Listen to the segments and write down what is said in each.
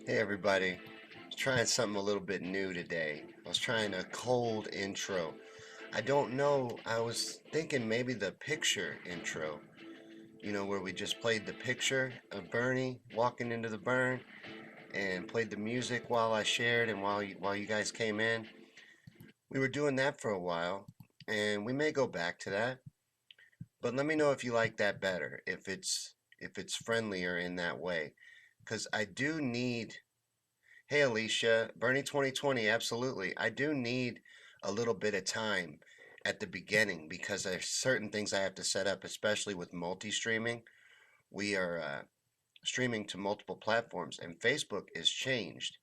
Hey everybody, I was trying something a little bit new today. I was trying a cold intro. I don't know, I was thinking maybe the picture intro, where we just played the picture of Bernie walking into the burn and played the music while I shared and while you guys came in. We were doing that for a while and we may go back to that, but let me know if you like that better, if it's friendlier in that way, cuz I do need. Hey Alicia, Bernie 2020, absolutely. I do need a little bit of time at the beginning because there's certain things I have to set up, especially with multi-streaming. We are streaming to multiple platforms, and Facebook is changed.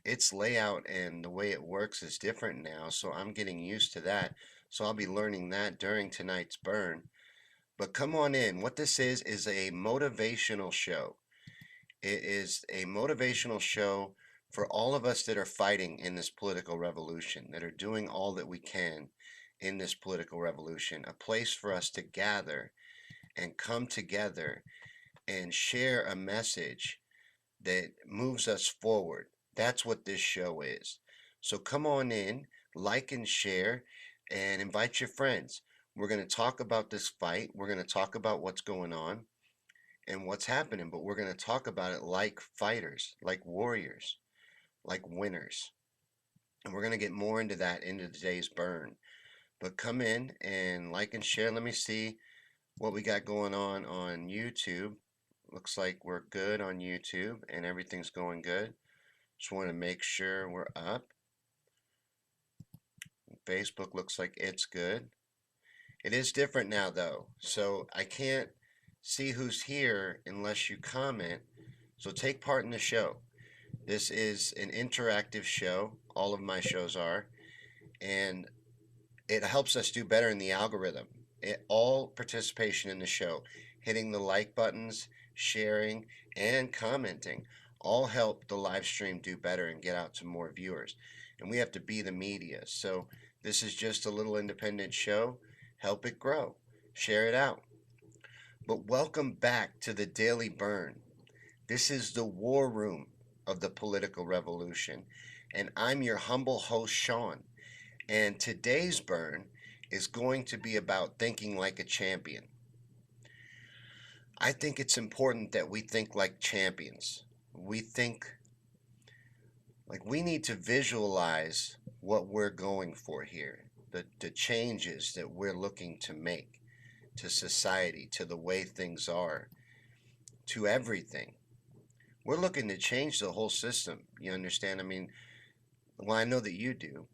Its layout and the way it works is different now, so I'm getting used to that. So I'll be learning that during tonight's burn. But come on in. What this is a motivational show. It is a motivational show for all of us that are fighting in this political revolution, that are doing all that we can in this political revolution, a place for us to gather and come together and share a message that moves us forward. That's what this show is. So come on in, like and share, and invite your friends. We're going to talk about this fight. We're going to talk about what's going on and what's happening, but we're going to talk about it like fighters, like warriors, like winners. And we're going to get more into that into today's burn. But come in and like and share. Let me see what we got going on YouTube. Looks like we're good on YouTube and everything's going good. Just want to make sure we're up. Facebook looks like it's good. It is different now though, so I can't see who's here unless you comment. So take part in the show. This is an interactive show. All of my shows are. And it helps us do better in the algorithm. All participation in the show, hitting the like buttons, sharing, and commenting all help the live stream do better and get out to more viewers. And we have to be the media. So this is just a little independent show. Help it grow. Share it out. But welcome back to the Daily Bern. This is the war room of the political revolution. And I'm your humble host, Sean. And today's burn is going to be about thinking like a champion. I think it's important that we think like champions. We think like we need to visualize what we're going for here, the changes that we're looking to make to society, to the way things are, to everything. We're looking to change the whole system. You understand? I mean, well, I know that you do,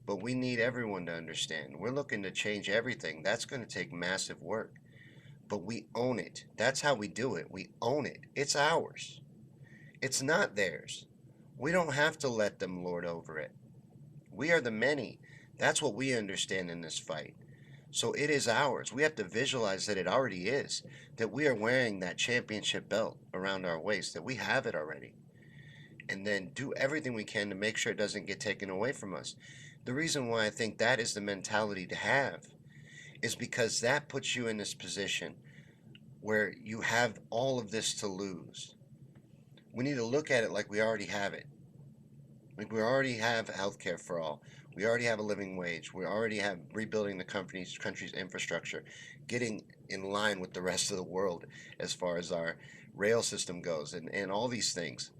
but we need everyone to understand. We're looking to change everything. That's going to take massive work, but we own it. That's how we do it. We own it. It's ours. It's not theirs. We don't have to let them lord over it. We are the many. That's what we understand in this fight. So it is ours. We have to visualize that it already is, that we are wearing that championship belt around our waist, that we have it already, and then do everything we can to make sure it doesn't get taken away from us. The reason why I think that is the mentality to have is because that puts you in this position where you have all of this to lose. We need to look at it like we already have it. Like we already have health care for all. We already have a living wage. We already have rebuilding the country's infrastructure, getting in line with the rest of the world as far as our rail system goes, and all these things,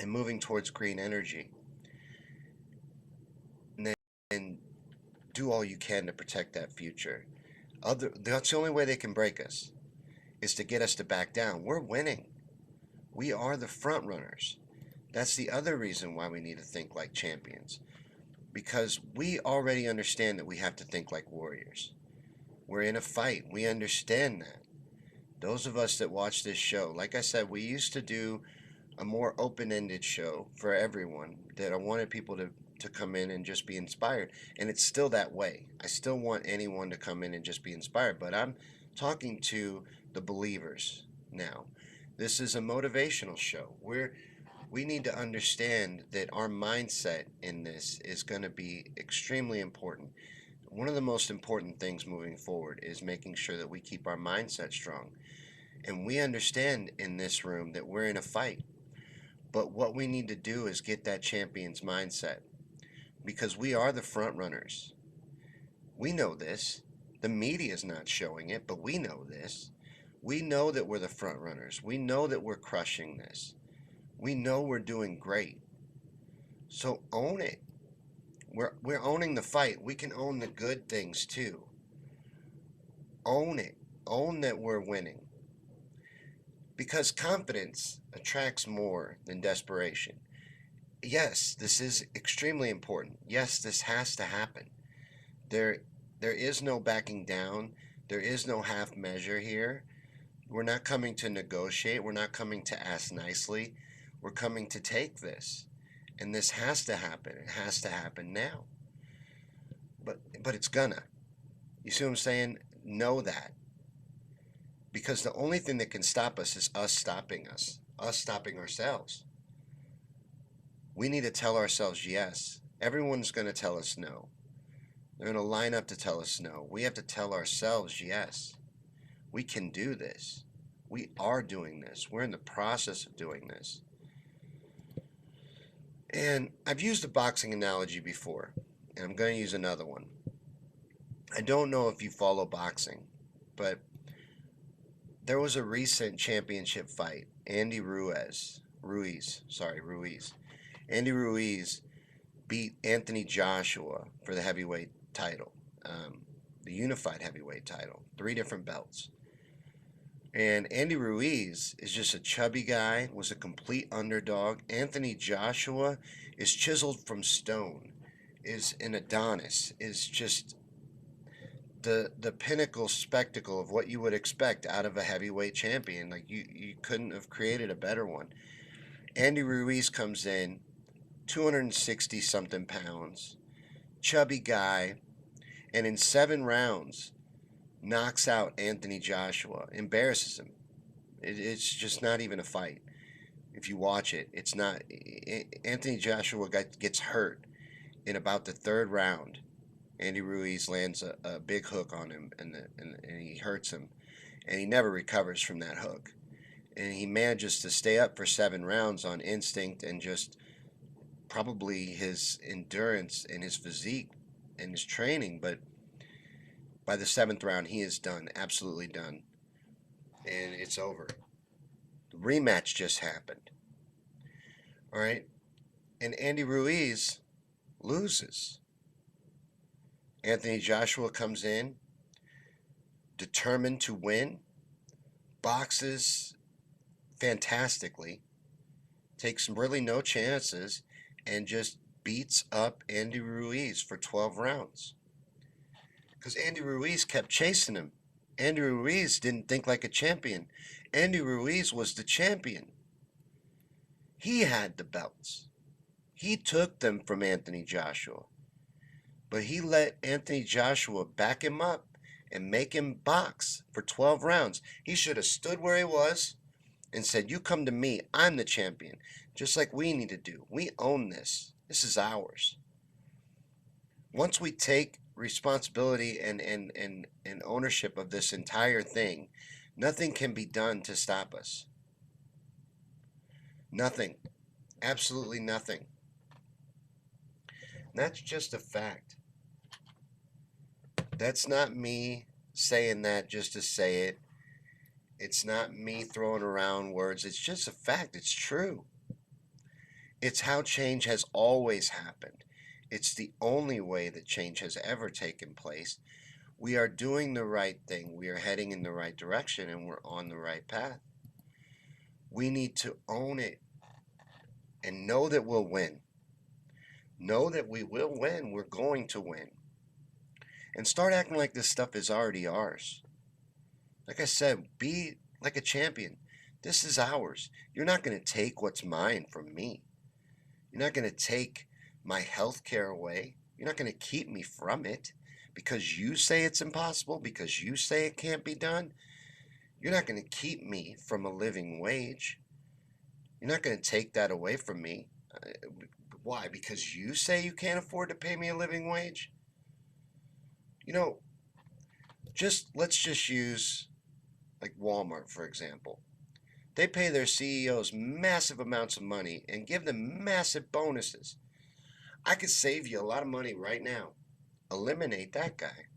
and moving towards green energy. And do all you can to protect that future. That's the only way they can break us, is to get us to back down. We're winning. We are the front runners. That's the other reason why we need to think like champions, because we already understand that we have to think like warriors. We're in a fight. We understand that. Those of us that watch this show, like I said, we used to do a more open-ended show for everyone, that I wanted people to come in and just be inspired. And it's still that way. I still want anyone to come in and just be inspired, but I'm talking to the believers now. This is a motivational show. We need to understand that our mindset in this is going to be extremely important. One of the most important things moving forward is making sure that we keep our mindset strong. And we understand in this room that we're in a fight. But what we need to do is get that champion's mindset because we are the front runners. We know this. The media is not showing it, but we know this. We know that we're the front runners. We know that we're crushing this. We know we're doing great. So own it. We're owning the fight. We can own the good things too. Own it. Own that we're winning. Because confidence attracts more than desperation. Yes, this is extremely important. Yes, this has to happen. There there is no backing down. There is no half measure here. We're not coming to negotiate. We're not coming to ask nicely. We're coming to take this. And this has to happen. It has to happen now. But it's gonna. You see what I'm saying? Know that. Because the only thing that can stop us is us stopping ourselves. We need to tell ourselves yes. Everyone's going to tell us no. They're going to line up to tell us no. We have to tell ourselves yes. We can do this. We are doing this. We're in the process of doing this. And I've used a boxing analogy before, and I'm going to use another one. I don't know if you follow boxing, but there was a recent championship fight. Ruiz. Andy Ruiz beat Anthony Joshua for the heavyweight title, the unified heavyweight title, 3 different belts. And Andy Ruiz is just a chubby guy, was a complete underdog. Anthony Joshua is chiseled from stone, is an Adonis, is just the pinnacle spectacle of what you would expect out of a heavyweight champion. Like you couldn't have created a better one. Andy Ruiz comes in, 260 something pounds, chubby guy, and in 7 rounds knocks out Anthony Joshua, embarrasses him. It's just not even a fight. If you watch it, it's not. Anthony Joshua gets hurt in about the 3rd round. Andy Ruiz lands a big hook on him, and he hurts him, and he never recovers from that hook. And he manages to stay up for 7 rounds on instinct and just probably his endurance and his physique and his training. But by the 7th round, he is done, absolutely done, and it's over. The rematch just happened. All right, and Andy Ruiz loses. Anthony Joshua comes in, determined to win, boxes fantastically, takes really no chances, and just beats up Andy Ruiz for 12 rounds. Because Andy Ruiz kept chasing him. Andy Ruiz didn't think like a champion. Andy Ruiz was the champion. He had the belts. He took them from Anthony Joshua. But he let Anthony Joshua back him up and make him box for 12 rounds. He should have stood where he was and said, "You come to me. I'm the champion." Just like we need to do. We own this. This is ours. Once we take responsibility and ownership of this entire thing, nothing can be done to stop us. Nothing. Absolutely nothing. And that's just a fact. That's not me saying that just to say it. It's not me throwing around words. It's just a fact. It's true. It's how change has always happened. It's the only way that change has ever taken place. We are doing the right thing. We are heading in the right direction, and we're on the right path. We need to own it and know that we'll win. Know that we will win. We're going to win. And start acting like this stuff is already ours. Like I said, be like a champion. This is ours. You're not going to take what's mine from me. You're not going to take my health care away. You're not going to keep me from it because you say it's impossible, because you say it can't be done. You're not going to keep me from a living wage. You're not going to take that away from me. Why? Because you say you can't afford to pay me a living wage? You know, let's just use like Walmart, for example. They pay their CEOs massive amounts of money and give them massive bonuses. I could save you a lot of money right now. Eliminate that guy.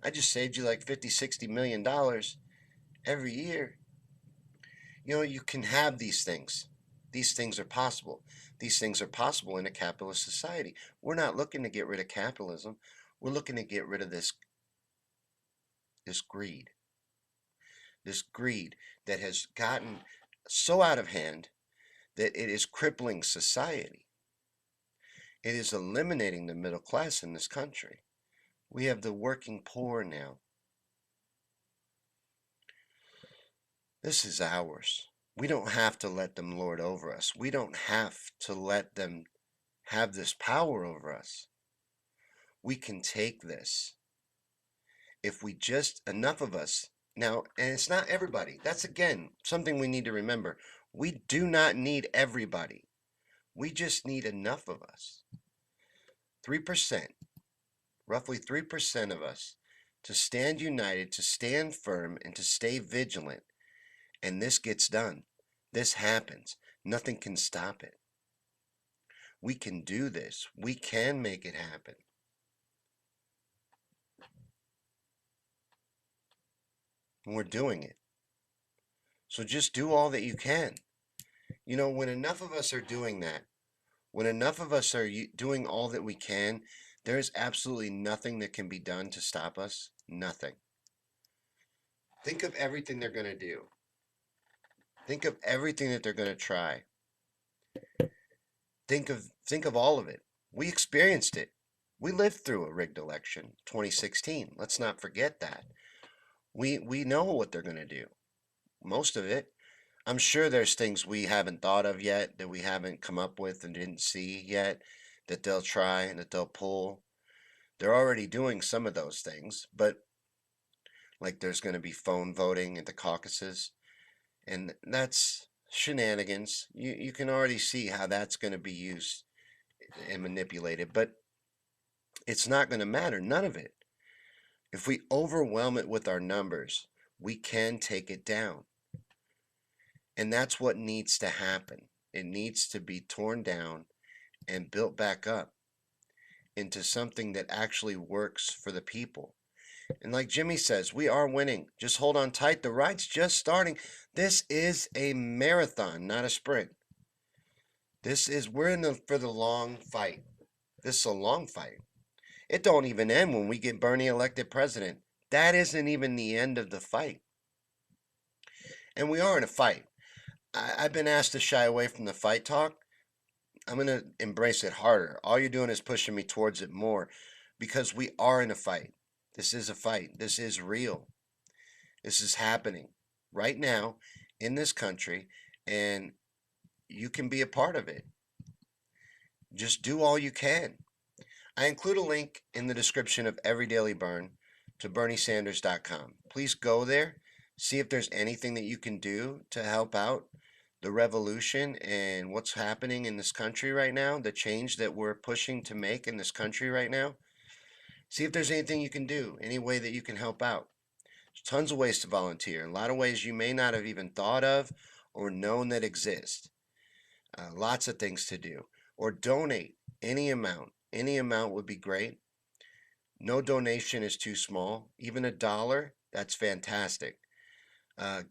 I just saved you like 50, $60 million every year. You can have these things. These things are possible. These things are possible in a capitalist society. We're not looking to get rid of capitalism. We're looking to get rid of this greed. This greed that has gotten so out of hand that it is crippling society. It is eliminating the middle class in this country. We have the working poor now. This is ours. We don't have to let them lord over us. We don't have to let them have this power over us. We can take this if we just, enough of us. Now, and it's not everybody. That's again something we need to remember. We do not need everybody. We just need enough of us. 3%, roughly 3% of us, to stand united, to stand firm, and to stay vigilant. And this gets done. This happens. Nothing can stop it. We can do this. We can make it happen. And we're doing it. So just do all that you can. When enough of us are doing that, when enough of us are doing all that we can, there is absolutely nothing that can be done to stop us. Nothing. Think of everything they're going to do. Think of everything that they're going to try. Think of all of it. We experienced it. We lived through a rigged election, 2016. Let's not forget that. We know what they're going to do. Most of it. I'm sure there's things we haven't thought of yet, that we haven't come up with and didn't see yet, that they'll try and that they'll pull. They're already doing some of those things, but like there's going to be phone voting at the caucuses, and that's shenanigans. You can already see how that's going to be used and manipulated, but it's not going to matter. None of it. If we overwhelm it with our numbers, we can take it down. And that's what needs to happen. It needs to be torn down and built back up into something that actually works for the people. And like Jimmy says, we are winning. Just hold on tight. The ride's just starting. This is a marathon, not a sprint. We're for the long fight. This is a long fight. It don't even end when we get Bernie elected president. That isn't even the end of the fight. And we are in a fight. I've been asked to shy away from the fight talk. I'm going to embrace it harder. All you're doing is pushing me towards it more because we are in a fight. This is a fight. This is real. This is happening right now in this country, and you can be a part of it. Just do all you can. I include a link in the description of every Daily Bern to BernieSanders.com. Please go there, see if there's anything that you can do to help out the revolution and what's happening in this country right now, the change that we're pushing to make in this country right now. See if there's anything you can do, any way that you can help out. There's tons of ways to volunteer, a lot of ways you may not have even thought of or known that exist. Lots of things to do. Or donate any amount. Any amount would be great. No donation is too small. Even $1, that's fantastic.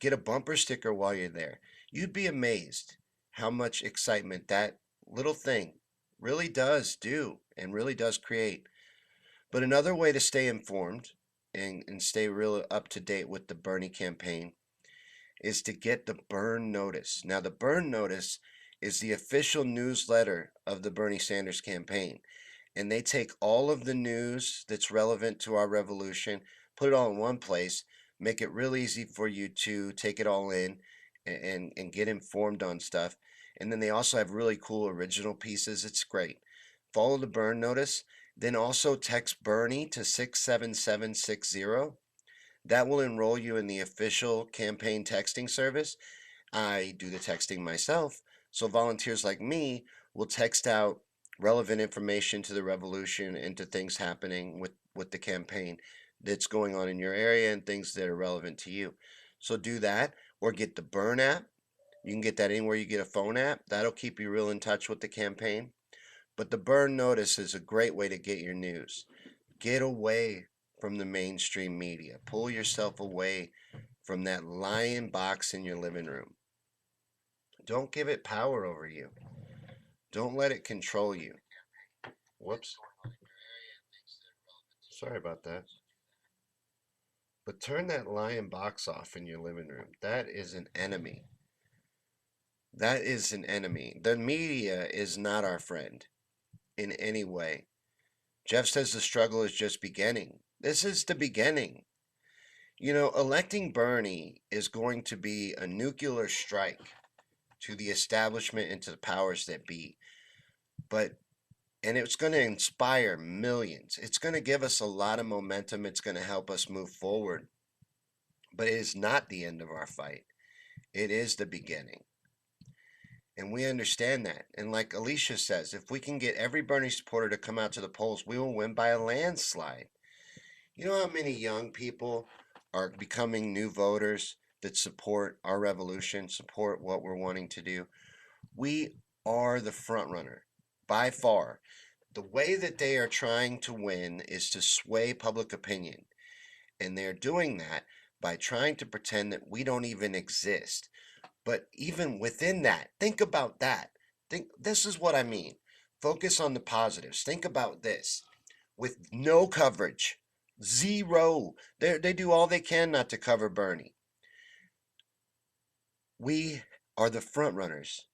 Get a bumper sticker while you're there. You'd be amazed how much excitement that little thing really does do and really does create. But another way to stay informed and stay real up to date with the Bernie campaign is to get the Bern Notice. Now, the Bern Notice is the official newsletter of the Bernie Sanders campaign. And they take all of the news that's relevant to our revolution, put it all in one place, make it real easy for you to take it all in and get informed on stuff. And then they also have really cool original pieces. It's great. Follow the Bern Notice. Then also text Bernie to 67760. That will enroll you in the official campaign texting service. I do the texting myself, so volunteers like me will text out relevant information to the revolution and to things happening with the campaign that's going on in your area and things that are relevant to you. So do that. or get the Bern app. You can get that anywhere you get a phone app. That'll keep you real in touch with the campaign. But the Bern Notice is a great way to get your news. Get away from the mainstream media. Pull yourself away from that lion box in your living room. Don't give it power over you. Don't let it control you. Whoops. Sorry about that. But turn that lion box off in your living room. That is an enemy. That is an enemy. The media is not our friend in any way. Jeff says the struggle is just beginning. This is the beginning. You know, electing Bernie is going to be a nuclear strike to the establishment and to the powers that be. But and it's going to inspire millions. It's going to give us a lot of momentum. It's going to help us move forward. But it is not the end of our fight. It is the beginning. And we understand that. And like Alicia says, if we can get every Bernie supporter to come out to the polls, we will win by a landslide. You know how many young people are becoming new voters that support our revolution, support what we're wanting to do? We are the front runner by far. The way that they are trying to win is to sway public opinion. And they're doing that by trying to pretend that we don't even exist. But even within that, think about that. Think this is what I mean. Focus on the positives. Think about this. With no coverage, zero. They do all they can not to cover Bernie. We are the front runners.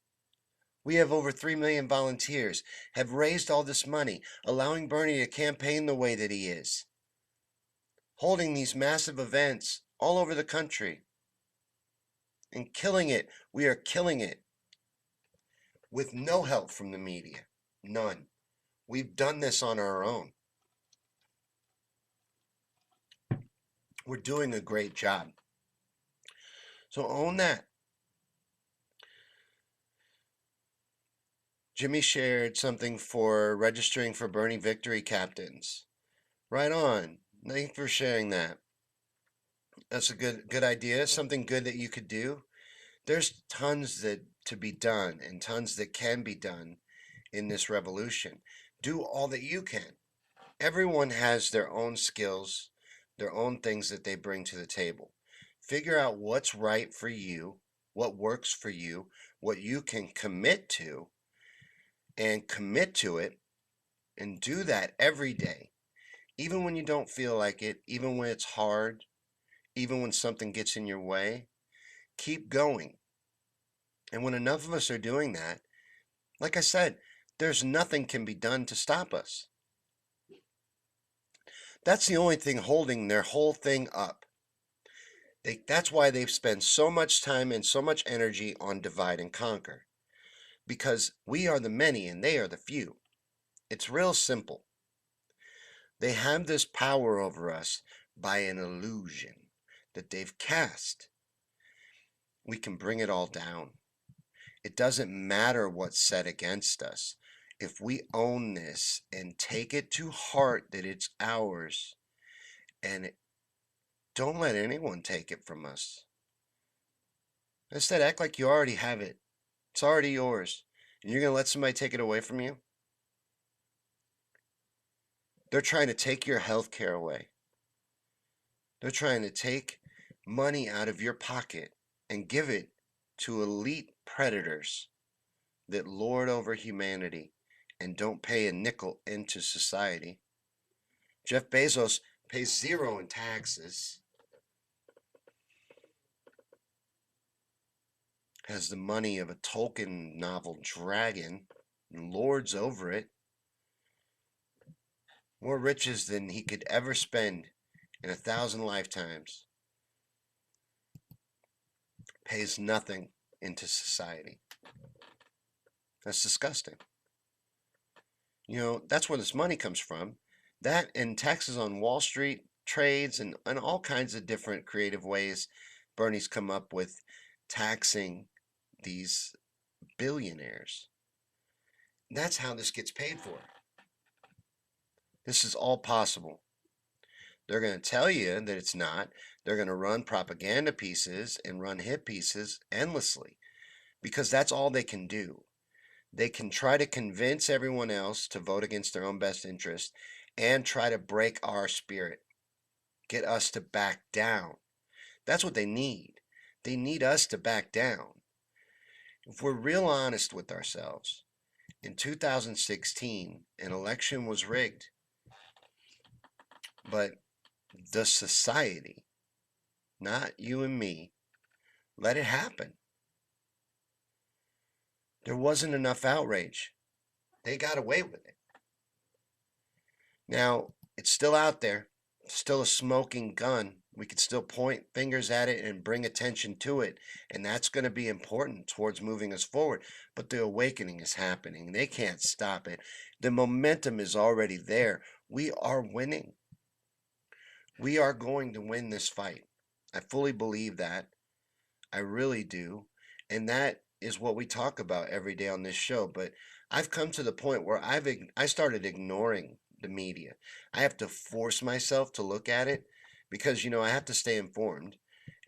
We have over 3 million volunteers, have raised all this money, allowing Bernie to campaign the way that he is, holding these massive events all over the country and killing it. We are killing it with no help from the media. None. We've done this on our own. We're doing a great job. So own that. Jimmy shared something for registering for Bernie Victory Captains. Right on. Thank you for sharing that. That's a good idea. Something good that you could do. There's tons that to be done and tons that can be done in this revolution. Do all that you can. Everyone has their own skills, their own things that they bring to the table. Figure out what's right for you, what works for you, what you can commit to, and commit to it, and do that every day. Even when you don't feel like it, even when it's hard, even when something gets in your way, keep going. And when enough of us are doing that, like I said, there's nothing can be done to stop us. That's the only thing holding their whole thing up. That's why they've spent so much time and so much energy on divide and conquer. Because we are the many and they are the few. It's real simple. They have this power over us by an illusion that they've cast. We can bring it all down. It doesn't matter what's said against us. If we own this and take it to heart that it's ours, and don't let anyone take it from us. Instead, act like you already have it. It's already yours. And you're going to let somebody take it away from you? They're trying to take your health care away. They're trying to take money out of your pocket and give it to elite predators that lord over humanity and don't pay a nickel into society. Jeff Bezos pays zero in taxes, has the money of a Tolkien novel dragon, and lords over it. More riches than he could ever spend in 1,000 lifetimes. Pays nothing into society. That's disgusting. You know, that's where this money comes from. That and taxes on Wall Street, trades, and all kinds of different creative ways Bernie's come up with taxing these billionaires. That's how this gets paid for. This is all possible. They're going to tell you that it's not. They're going to run propaganda pieces and run hit pieces endlessly because that's all they can do. They can try to convince everyone else to vote against their own best interest and try to break our spirit, get us to back down. That's what they need. They need us to back down. If we're real honest with ourselves, in 2016, an election was rigged, but the society, not you and me, let it happen. There wasn't enough outrage. They got away with it. Now, it's still out there, still a smoking gun. We can still point fingers at it and bring attention to it, and that's going to be important towards moving us forward. But the awakening is happening. They can't stop it. The momentum is already there. We are winning. We are going to win this fight. I fully believe that. I really do. And that is what we talk about every day on this show. But I've come to the point where I started ignoring the media. I have to force myself to look at it because I have to stay informed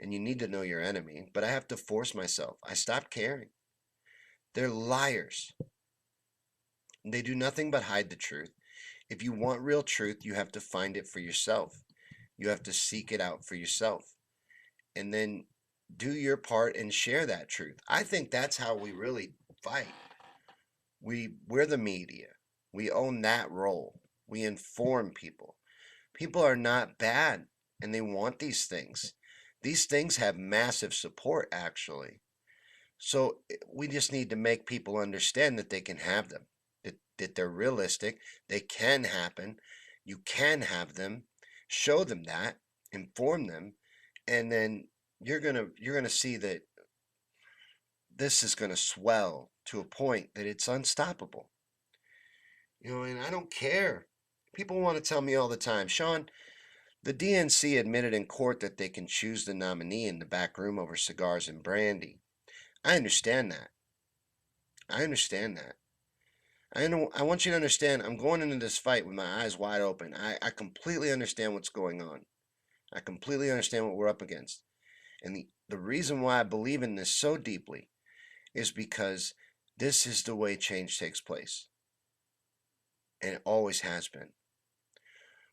and you need to know your enemy, but I have to force myself. I stopped caring. They're liars. They do nothing but hide the truth. If you want real truth, you have to find it for yourself. You have to seek it out for yourself. And then do your part and share that truth. I think that's how we really fight. We're the media. We own that role. We inform people. People are not bad and they want these things. These things have massive support actually. So we just need to make people understand that they can have them. That they're realistic, they can happen. You can have them. Show them that, inform them, and then you're gonna see that this is gonna swell to a point that it's unstoppable. And I don't care. People want to tell me all the time, Sean, the DNC admitted in court that they can choose the nominee in the back room over cigars and brandy. I understand that. I understand that. I know. I want you to understand. I'm going into this fight with my eyes wide open. I completely understand what's going on. I completely understand what we're up against. And the reason why I believe in this so deeply is because this is the way change takes place. And it always has been.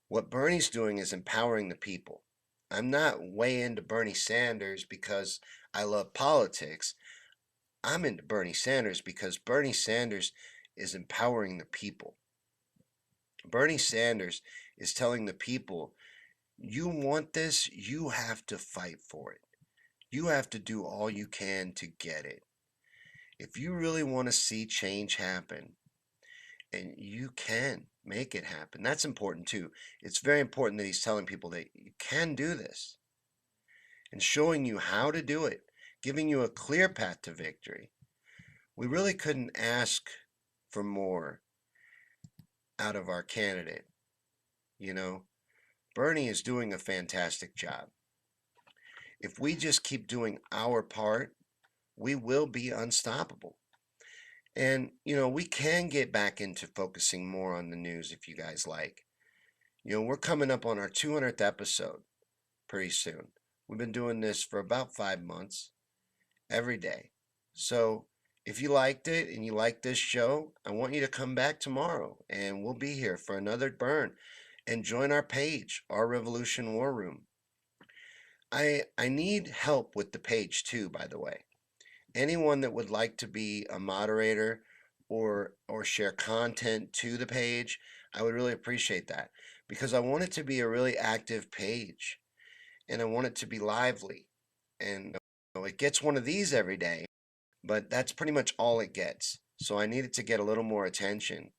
What Bernie's doing is empowering the people. I'm not way into Bernie Sanders because I love politics. I'm into Bernie Sanders because Bernie Sanders is empowering the people. Bernie Sanders is telling the people, you want this, you have to fight for it. You have to do all you can to get it. If you really want to see change happen, and you can make it happen, that's important too. It's very important that he's telling people that you can do this and showing you how to do it, giving you a clear path to victory. We really couldn't ask for more out of our candidate. You know, Bernie is doing a fantastic job. If we just keep doing our part, we will be unstoppable. And, we can get back into focusing more on the news if you guys like. We're coming up on our 200th episode pretty soon. We've been doing this for about 5 months every day. So if you liked it and you like this show, I want you to come back tomorrow and we'll be here for another burn and join our page, Our Revolution War Room. I need help with the page too, by the way. Anyone that would like to be a moderator or share content to the page, I would really appreciate that because I want it to be a really active page and I want it to be lively. And it gets one of these every day, but that's pretty much all it gets. So I need it to get a little more attention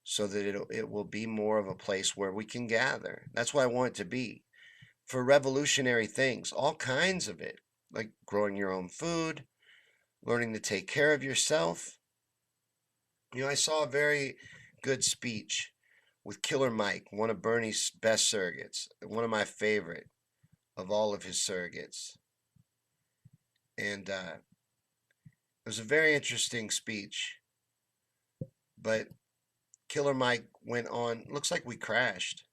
so that it will be more of a place where we can gather. That's what I want it to be for revolutionary things, all kinds of it, like growing your own food, learning to take care of yourself. I saw a very good speech with Killer Mike, one of Bernie's best surrogates, one of my favorite of all of his surrogates. And it was a very interesting speech. But Killer Mike went on, looks like we crashed.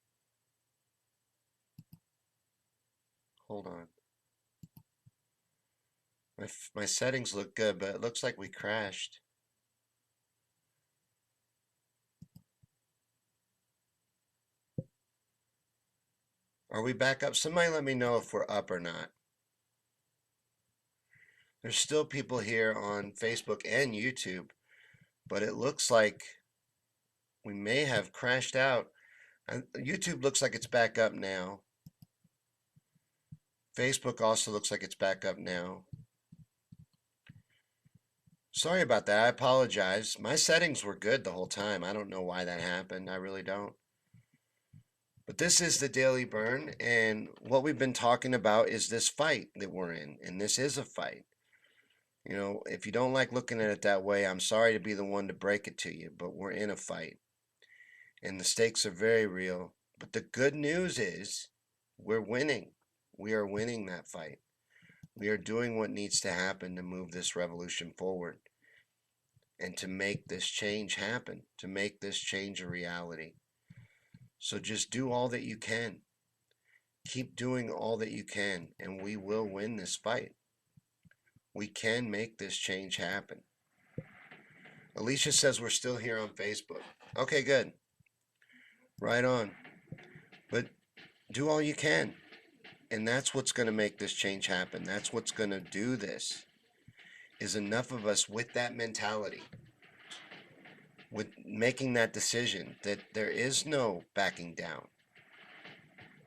Hold on. My settings look good, but it looks like we crashed. Are we back up? Somebody let me know if we're up or not. There's still people here on Facebook and YouTube, but it looks like we may have crashed out. YouTube looks like it's back up now. Facebook also looks like it's back up now. Sorry about that. I apologize. My settings were good the whole time. I don't know why that happened. I really don't. But this is the Daily Bern, and what we've been talking about is this fight that we're in, and this is a fight. You know, if you don't like looking at it that way, I'm sorry to be the one to break it to you, but we're in a fight, and the stakes are very real. But the good news is we're winning. We are winning that fight. We are doing what needs to happen to move this revolution forward and to make this change happen, to make this change a reality. So just do all that you can. Keep doing all that you can, and we will win this fight. We can make this change happen. Alicia says we're still here on Facebook. Okay, good. Right on. But do all you can. And that's what's going to make this change happen. That's what's going to do this. Is enough of us with that mentality, with making that decision that there is no backing down.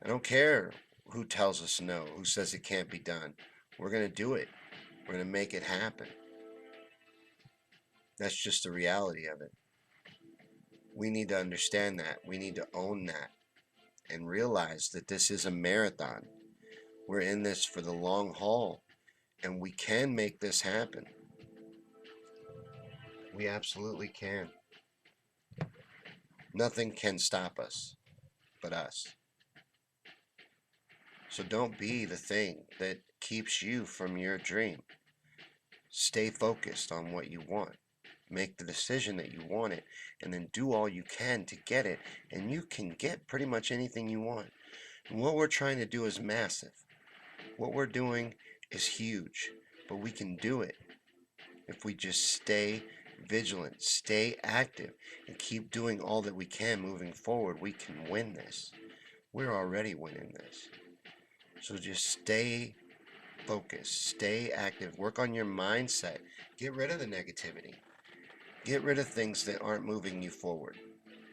I don't care who tells us no, who says it can't be done. We're going to do it. We're going to make it happen. That's just the reality of it. We need to understand that. We need to own that and realize that this is a marathon. We're in this for the long haul, and we can make this happen. We absolutely can. Nothing can stop us but us. So don't be the thing that keeps you from your dream. Stay focused on what you want. Make the decision that you want it, and then do all you can to get it, and you can get pretty much anything you want. And what we're trying to do is massive. What we're doing is huge, but we can do it if we just stay vigilant, stay active, and keep doing all that we can moving forward. We can win this. We're already winning this. So just stay focused, stay active, work on your mindset, get rid of the negativity, get rid of things that aren't moving you forward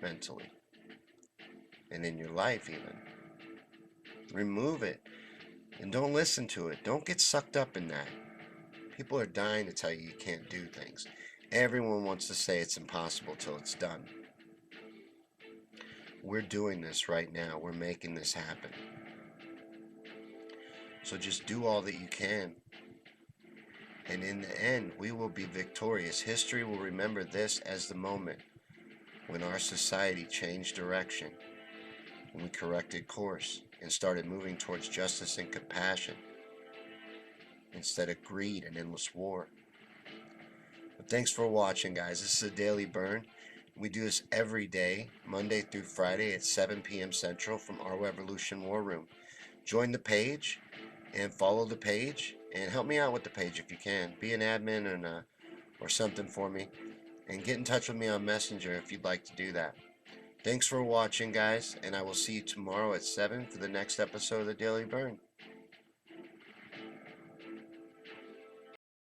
mentally and in your life even. Remove it and don't listen to it. Don't get sucked up in that. People are dying to tell you you can't do things. Everyone wants to say it's impossible till it's done. We're doing this right now. We're making this happen. So just do all that you can. And in the end, we will be victorious. History will remember this as the moment when our society changed direction, when we corrected course and started moving towards justice and compassion instead of greed and endless war. But thanks for watching, guys. This is a Daily Bern. We do this every day, Monday through Friday at 7 p.m. Central from our Revolution War Room. Join the page and follow the page and help me out with the page if you can. Be an admin and or something for me, and get in touch with me on Messenger if you'd like to do that. Thanks for watching, guys, and I will see you tomorrow at 7 for the next episode of the Daily Bern.